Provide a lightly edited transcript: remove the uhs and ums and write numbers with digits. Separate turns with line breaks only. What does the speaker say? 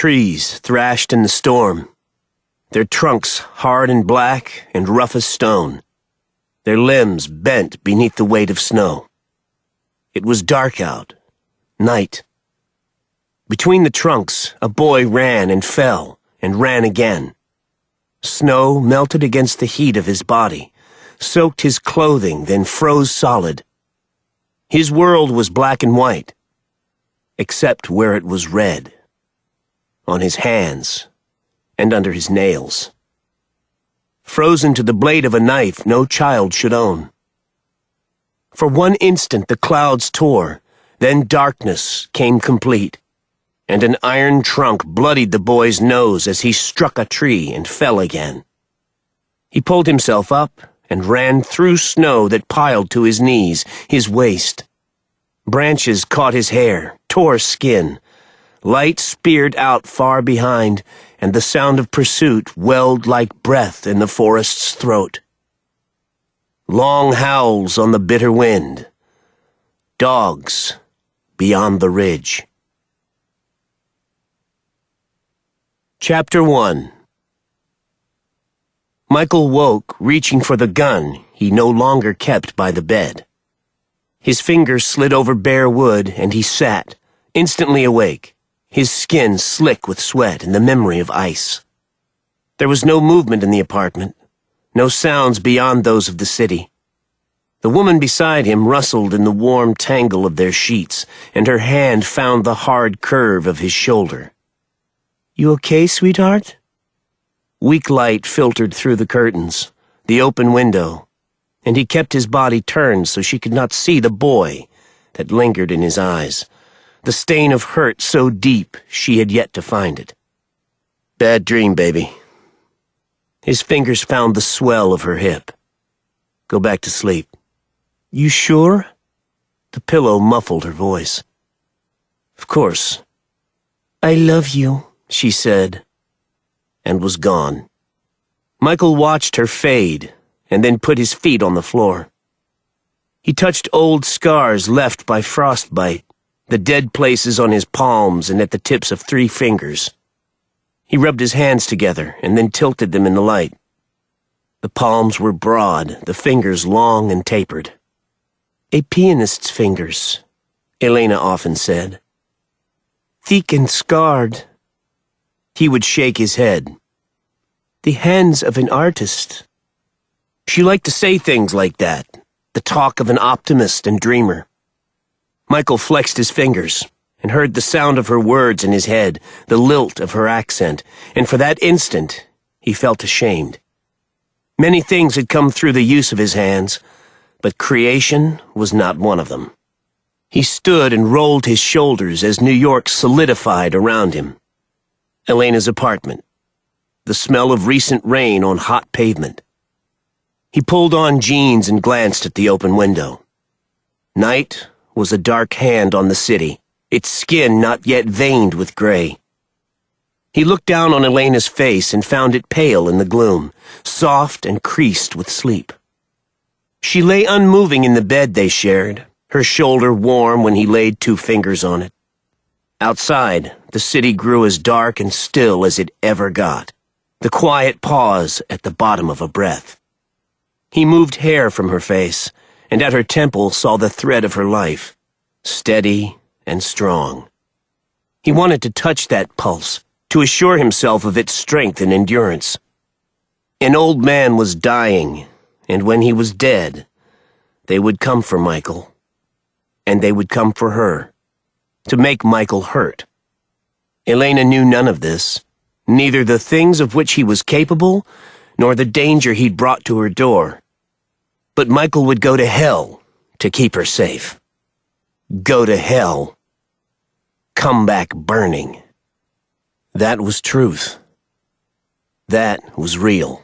trees thrashed in the storm, their trunks hard and black and rough as stone, their limbs bent beneath the weight of snow. It was dark out, night. Between the trunks, a boy ran and fell and ran again. Snow melted against the heat of his body, soaked his clothing, then froze solid. His world was black and white, except where it was red, on his hands and under his nails. Frozen to the blade of a knife no child should own. For one instant the clouds tore, then darkness came complete, and an iron trunk bloodied the boy's nose as he struck a tree and fell again. He pulled himself up and ran through snow that piled to his knees, his waist. Branches caught his hair, tore skin. Light speared out far behind, and the sound of pursuit welled like breath in the forest's throat. Long howls on the bitter wind. Dogs beyond the ridge. Chapter 1. Michael woke, reaching for the gun he no longer kept by the bed. His fingers slid over bare wood, and he sat, instantly awake, his skin slick with sweat and the memory of ice. There was no movement in the apartment, no sounds beyond those of the city. The woman beside him rustled in the warm tangle of their sheets, and her hand found the hard curve of his shoulder. "You okay, sweetheart?" Weak light filtered through the curtains, the open window, and he kept his body turned so she could not see the boy that lingered in his eyes, the stain of hurt so deep she had yet to find it. "Bad dream, baby." His fingers found the swell of her hip. "Go back to sleep." "You sure?" The pillow muffled her voice. "Of course." "I love you," she said, and was gone. Michael watched her fade, and then put his feet on the floor. He touched old scars left by frostbite, the dead places on his palms and at the tips of 3 fingers. He rubbed his hands together and then tilted them in the light. The palms were broad, the fingers long and tapered. "A pianist's fingers," Elena often said. "Thick and scarred." He would shake his head. "The hands of an artist." She liked to say things like that, the talk of an optimist and dreamer. Michael flexed his fingers and heard the sound of her words in his head, the lilt of her accent, and for that instant he felt ashamed. Many things had come through the use of his hands, but creation was not one of them. He stood and rolled his shoulders as New York solidified around him. Elena's apartment. The smell of recent rain on hot pavement. He pulled on jeans and glanced at the open window. Night was a dark hand on the city, its skin not yet veined with gray. He looked down on Elena's face and found it pale in the gloom, soft and creased with sleep. She lay unmoving in the bed they shared, her shoulder warm when he laid 2 fingers on it. Outside, the city grew as dark and still as it ever got, the quiet pause at the bottom of a breath. He moved hair from her face, and at her temple saw the thread of her life, steady and strong. He wanted to touch that pulse, to assure himself of its strength and endurance. An old man was dying, and when he was dead, they would come for Michael, and they would come for her, to make Michael hurt. Elena knew none of this, neither the things of which he was capable, nor the danger he'd brought to her door. But Michael would go to hell to keep her safe. Go to hell. Come back burning. That was truth. That was real.